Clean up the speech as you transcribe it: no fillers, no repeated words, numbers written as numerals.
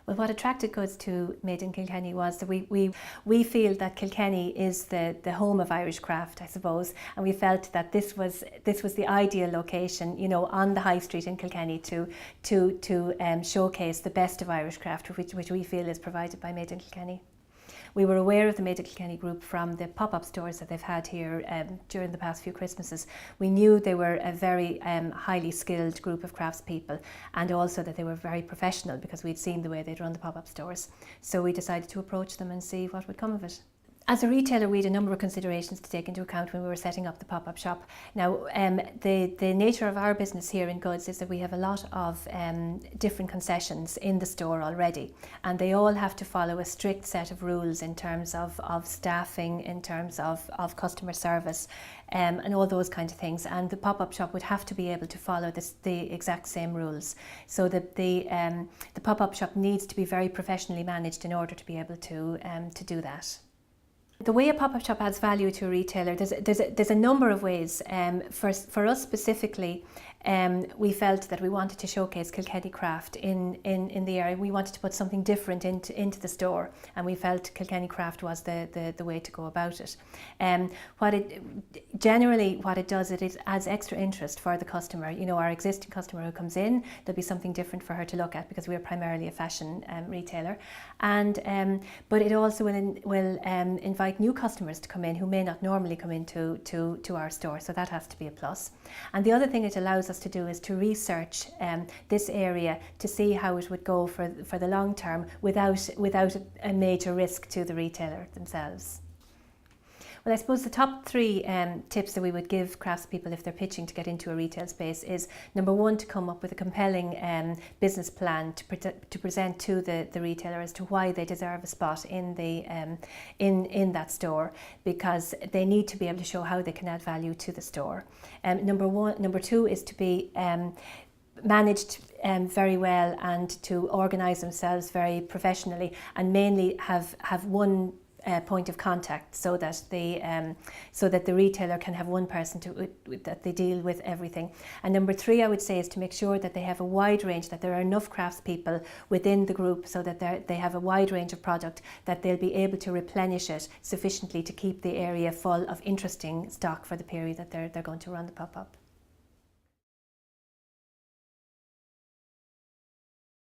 Well, what attracted us to Made in Kilkenny was that we feel that Kilkenny is the home of Irish craft, I suppose, and we felt that this was the ideal location, you know, on the high street in Kilkenny to showcase the best of Irish craft, which we feel is provided by Made in Kilkenny. We were aware of the Made in Kilkenny group from the pop-up stores that they've had here during the past few Christmases. We knew they were a very highly skilled group of craftspeople, and also that they were very professional because we'd seen the way they'd run the pop-up stores. So we decided to approach them and see what would come of it. As a retailer, we had a number of considerations to take into account when we were setting up the pop-up shop. Now, the nature of our business here in Goods is that we have a lot of different concessions in the store already, and they all have to follow a strict set of rules in terms of staffing, in terms of customer service, and all those kind of things. And the pop-up shop would have to be able to follow the exact same rules. So that the pop-up shop needs to be very professionally managed in order to be able to do that. The way a pop-up shop adds value to a retailer, there's a number of ways. For us specifically, we felt that we wanted to showcase Kilkenny craft in the area. We wanted to put something different into the store, and we felt Kilkenny craft was the way to go about it. What it does, it adds extra interest for the customer. You know, our existing customer who comes in, there'll be something different for her to look at because we are primarily a fashion retailer, and but it also will invite new customers to come in who may not normally come into our store, so that has to be a plus. And the other thing it allows us to do is to research this area to see how it would go for the long term without a major risk to the retailer themselves. Well, I suppose the top three tips that we would give craftspeople if they're pitching to get into a retail space is, number one, to come up with a compelling business plan to present to the retailer as to why they deserve a spot in that store, because they need to be able to show how they can add value to the store. Number two is to be managed very well and to organise themselves very professionally, and mainly have one point of contact, so that the retailer can have one person that they deal with everything. And number three, I would say, is to make sure that they have a wide range, that there are enough craftspeople within the group so that they have a wide range of product, that they'll be able to replenish it sufficiently to keep the area full of interesting stock for the period that they're going to run the pop-up.